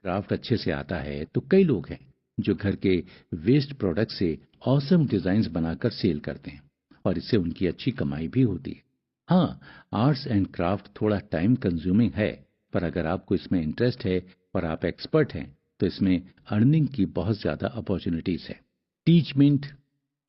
Craft अच्छे से आता है तो कई लोग हैं जो घर के वेस्ट प्रोडक्ट से ऑसम डिजाइन्स बनाकर सेल करते हैं और इससे उनकी अच्छी कमाई भी होती है। हाँ, आर्ट्स एंड क्राफ्ट थोड़ा टाइम कंज्यूमिंग है, पर अगर आपको इसमें इंटरेस्ट है और आप एक्सपर्ट हैं तो इसमें अर्निंग की बहुत ज़्यादा अपॉर्चुनिटीज़ है। टीचमिंट,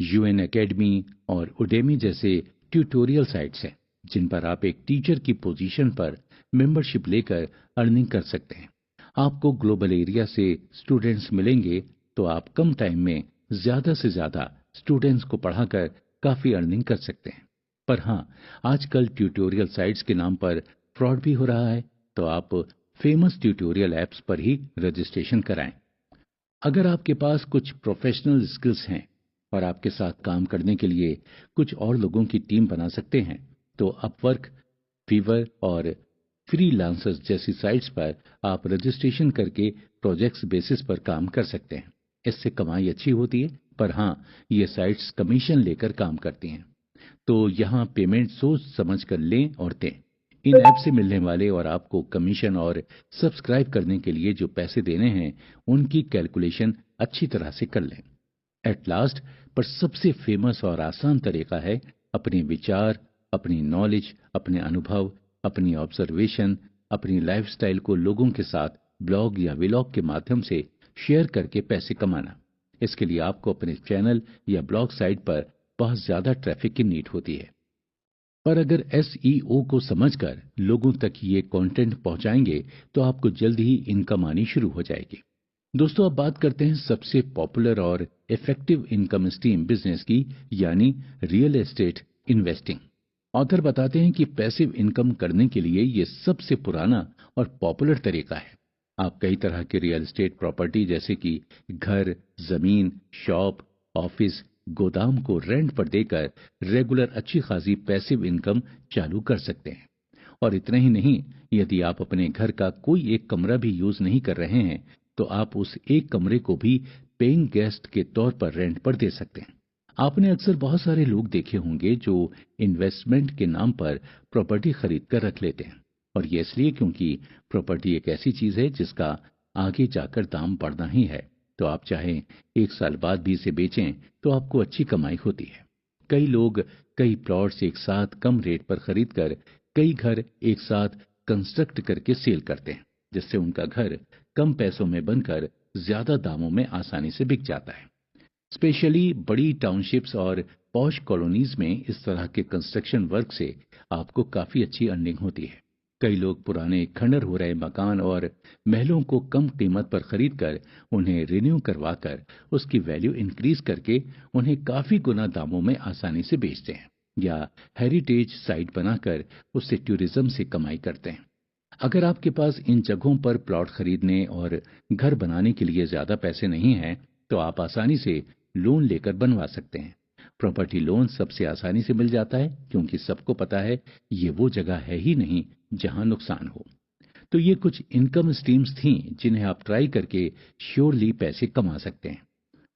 यूएन एकेडमी और उडेमी जैसे ट्यूटोरियल साइट्स हैं जिन पर आप एक टीचर की पोजीशन पर मेंबरशिप लेकर अर्निंग कर सकते हैं। आपको ग्लोबल एरिया से स्टूडेंट्स मिलेंगे तो आप कम टाइम में ज्यादा से ज्यादा स्टूडेंट्स को पढ़ाकर काफी अर्निंग कर सकते हैं। पर हाँ, आजकल ट्यूटोरियल साइट्स के नाम पर फ्रॉड भी हो रहा है, तो आप फेमस ट्यूटोरियल ऐप्स पर ही रजिस्ट्रेशन कराएं। अगर आपके पास कुछ प्रोफेशनल स्किल्स हैं और आपके साथ काम करने के लिए कुछ और लोगों की टीम बना सकते हैं, तो अपवर्क, फीवर और फ्रीलांसर्स जैसी साइट्स पर आप रजिस्ट्रेशन करके प्रोजेक्ट्स बेसिस पर काम कर सकते हैं। इससे कमाई अच्छी होती है, पर हाँ, ये साइट्स कमीशन लेकर काम करती हैं, तो यहाँ पेमेंट सोच समझ कर लें और दें। इन ऐप से मिलने वाले और आपको कमीशन और सब्सक्राइब करने के लिए जो पैसे देने हैं उनकी कैलकुलेशन अच्छी तरह से कर लें। एट लास्ट, पर सबसे फेमस और आसान तरीका है अपने विचार, अपनी नॉलेज, अपने अनुभव, अपनी ऑब्जर्वेशन, अपनी लाइफस्टाइल को लोगों के साथ ब्लॉग या व्लॉग के माध्यम से शेयर करके पैसे कमाना। इसके लिए आपको अपने चैनल या ब्लॉग साइट पर बहुत ज्यादा ट्रैफिक की नीड होती है। पर अगर एसईओ को समझकर लोगों तक ये कंटेंट पहुंचाएंगे तो आपको जल्द ही इनकम आनी शुरू हो जाएगी। दोस्तों, अब बात करते हैं सबसे पॉपुलर और इफेक्टिव इनकम स्ट्रीम बिजनेस की, यानी रियल एस्टेट इन्वेस्टिंग। ऑथर बताते हैं कि पैसिव इनकम करने के लिए ये सबसे पुराना और पॉपुलर तरीका है। आप कई तरह के रियल एस्टेट प्रॉपर्टी जैसे कि घर, जमीन, शॉप, ऑफिस, गोदाम को रेंट पर देकर रेगुलर अच्छी खासी पैसिव इनकम चालू कर सकते हैं। और इतना ही नहीं, यदि आप अपने घर का कोई एक कमरा भी यूज नहीं कर रहे हैं तो आप उस एक कमरे को भी पेइंग गेस्ट के तौर पर रेंट पर दे सकते हैं। आपने अक्सर बहुत सारे लोग देखे होंगे जो इन्वेस्टमेंट के नाम पर प्रॉपर्टी खरीद कर रख लेते हैं, और ये इसलिए क्योंकि प्रॉपर्टी एक ऐसी चीज है जिसका आगे जाकर दाम बढ़ना ही है। तो आप चाहें एक साल बाद भी इसे बेचें तो आपको अच्छी कमाई होती है। कई लोग कई प्लॉट्स एक साथ कम रेट पर खरीदकर कई घर एक साथ कंस्ट्रक्ट करके सेल करते हैं, जिससे उनका घर कम पैसों में बनकर ज्यादा दामों में आसानी से बिक जाता है। स्पेशली बड़ी टाउनशिप्स और पॉश कॉलोनीज में इस तरह के कंस्ट्रक्शन वर्क से आपको काफी अच्छी अर्निंग होती है। कई लोग पुराने खंडर हो रहे मकान और महलों को कम कीमत पर खरीदकर उन्हें रिन्यू करवाकर उसकी वैल्यू इंक्रीज करके उन्हें काफी गुना दामों में आसानी से बेचते हैं, या हेरिटेज साइट बनाकर उससे टूरिज्म से कमाई करते हैं। अगर आपके पास इन जगहों पर प्लॉट खरीदने और घर बनाने के लिए ज्यादा पैसे नहीं हैं, तो आप आसानी से लोन लेकर बनवा सकते हैं। प्रॉपर्टी लोन सबसे आसानी से मिल जाता है क्योंकि सबको पता है ये वो जगह है ही नहीं जहां नुकसान हो। तो ये कुछ इनकम स्ट्रीम्स थीं जिन्हें आप ट्राई करके श्योरली पैसे कमा सकते हैं।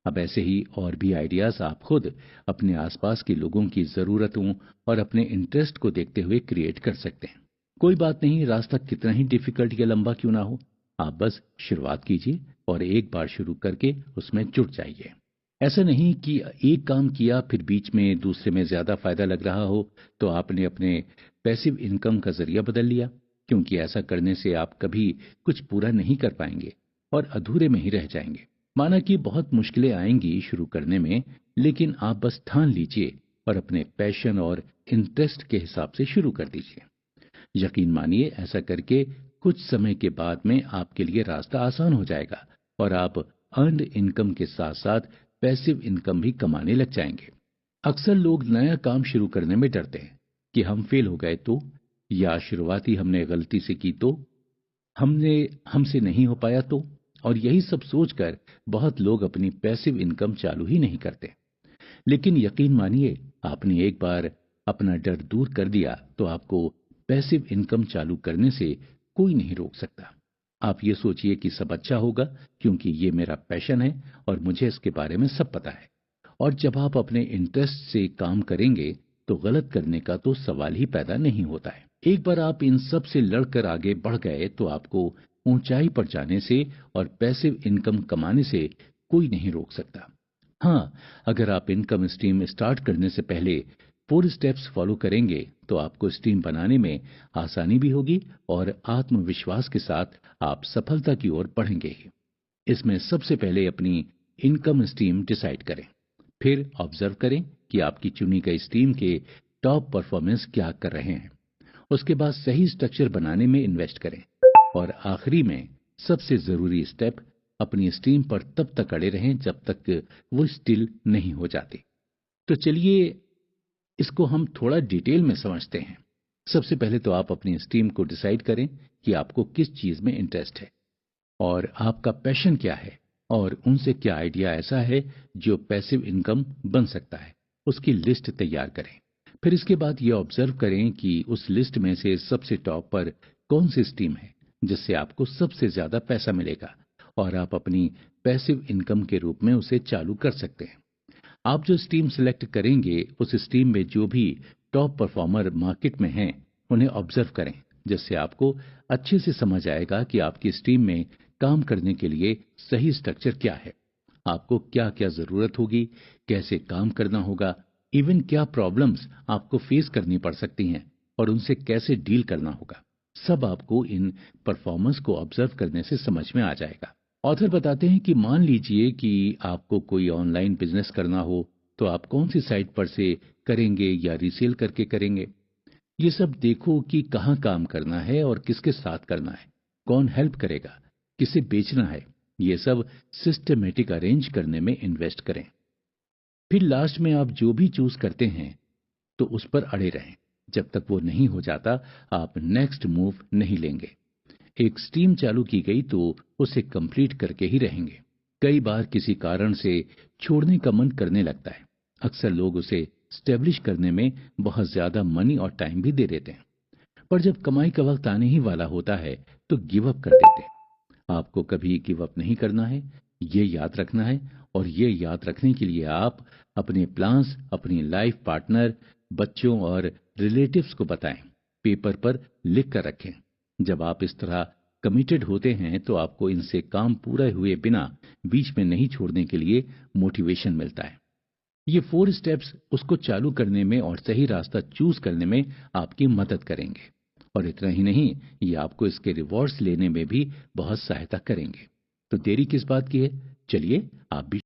अब ऐसे ही और भी आइडियाज आप खुद अपने आसपास के लोगों की जरूरतों और अपने इंटरेस्ट को देखते हुए क्रिएट कर सकते हैं। कोई बात नहीं, रास्ता कितना ही डिफिकल्ट या लंबा क्यों ना हो, आप बस शुरुआत कीजिए और एक बार शुरू करके उसमें जुट जाइए। ऐसा नहीं कि एक काम किया फिर बीच में दूसरे में ज्यादा फायदा लग रहा हो तो आपने अपने पैसिव इनकम का जरिया बदल लिया, क्योंकि ऐसा करने से आप कभी कुछ पूरा नहीं कर पाएंगे और अधूरे में ही रह जाएंगे। माना कि बहुत मुश्किलें आएंगी शुरू करने में, लेकिन आप बस ठान लीजिए और अपने पैशन और इंटरेस्ट के हिसाब से शुरू कर दीजिए। यकीन मानिए, ऐसा करके कुछ समय के बाद में आपके लिए रास्ता आसान हो जाएगा और आप अर्नड इनकम के साथ साथ पैसिव इनकम भी कमाने लग जाएंगे। अक्सर लोग नया काम शुरू करने में डरते हैं कि हम फेल हो गए तो, या शुरुआती हमने गलती से की तो, हमने हमसे नहीं हो पाया तो, और यही सब सोचकर बहुत लोग अपनी पैसिव इनकम चालू ही नहीं करते। लेकिन यकीन मानिए, आपने एक बार अपना डर दूर कर दिया तो आपको पैसिव इनकम चालू करने से कोई नहीं रोक सकता। आप ये सोचिए कि सब अच्छा होगा क्योंकि ये मेरा पैशन है और मुझे इसके बारे में सब पता है। और जब आप अपने इंटरेस्ट से काम करेंगे तो गलत करने का तो सवाल ही पैदा नहीं होता है। एक बार आप इन सब से लड़कर आगे बढ़ गए तो आपको ऊंचाई पर जाने से और पैसिव इनकम कमाने से कोई नहीं रोक सकता। हाँ, अगर आप इनकम स्ट्रीम स्टार्ट करने से पहले 4 स्टेप्स फॉलो करेंगे तो आपको स्ट्रीम बनाने में आसानी भी होगी और आत्मविश्वास के साथ आप सफलता की ओर बढ़ेंगे ही। इसमें सबसे पहले अपनी इनकम स्ट्रीम डिसाइड करें। फिर ऑब्जर्व करें कि आपकी चुनी गई स्ट्रीम के टॉप परफॉर्मेंस क्या कर रहे हैं। उसके बाद सही स्ट्रक्चर बनाने में इन्वेस्ट करें और आखिरी में सबसे जरूरी स्टेप, अपनी स्ट्रीम पर तब तक अड़े रहें जब तक वो स्टिल नहीं हो जाती। तो चलिए इसको हम थोड़ा डिटेल में समझते हैं। सबसे पहले तो आप अपनी स्ट्रीम को डिसाइड करें कि आपको किस चीज में इंटरेस्ट है और आपका पैशन क्या है और उनसे क्या आइडिया ऐसा है जो पैसिव इनकम बन सकता है। उसकी लिस्ट तैयार करें। फिर इसके बाद ये ऑब्जर्व करें कि उस लिस्ट में से सबसे टॉप पर कौन सी स्ट्रीम है जिससे आपको सबसे ज्यादा पैसा मिलेगा और आप अपनी पैसिव इनकम के रूप में उसे चालू कर सकते हैं। आप जो स्ट्रीम सिलेक्ट करेंगे उस स्ट्रीम में जो भी टॉप परफॉर्मर मार्केट में हैं उन्हें ऑब्जर्व करें, जिससे आपको अच्छे से समझ आएगा कि आपकी स्ट्रीम में काम करने के लिए सही स्ट्रक्चर क्या है, आपको क्या क्या जरूरत होगी, कैसे काम करना होगा, इवन क्या प्रॉब्लम्स आपको फेस करनी पड़ सकती हैं और उनसे कैसे डील करना होगा। सब आपको इन परफॉर्मेंस को ऑब्जर्व करने से समझ में आ जाएगा। ऑथर बताते हैं कि मान लीजिए कि आपको कोई ऑनलाइन बिजनेस करना हो तो आप कौन सी साइट पर से करेंगे या रीसेल करके करेंगे। ये सब देखो कि कहाँ काम करना है और किसके साथ करना है, कौन हेल्प करेगा, किसे बेचना है। ये सब सिस्टमेटिक अरेंज करने में इन्वेस्ट करें। फिर लास्ट में आप जो भी चूज करते हैं तो उस पर अड़े रहें। जब तक वो नहीं हो जाता आप नेक्स्ट मूव नहीं लेंगे। एक स्ट्रीम चालू की गई तो उसे कंप्लीट करके ही रहेंगे। कई बार किसी कारण से छोड़ने का मन करने लगता है। अक्सर लोग उसे स्टेब्लिश करने में बहुत ज्यादा मनी और टाइम भी दे देते हैं, पर जब कमाई का वक्त आने ही वाला होता है तो गिव अप कर देते हैं। आपको कभी गिव अप नहीं करना है, ये याद रखना है। और ये याद रखने के लिए आप अपने प्लान्स अपनी लाइफ पार्टनर, बच्चों और रिलेटिव्स को बताएं, पेपर पर लिख कर रखें। जब आप इस तरह कमिटेड होते हैं तो आपको इनसे काम पूरे हुए बिना बीच में नहीं छोड़ने के लिए मोटिवेशन मिलता है। ये 4 स्टेप्स उसको चालू करने में और सही रास्ता चूज करने में आपकी मदद करेंगे। और इतना ही नहीं, ये आपको इसके रिवॉर्ड्स लेने में भी बहुत सहायता करेंगे। तो देरी किस बात की है, चलिए आप भी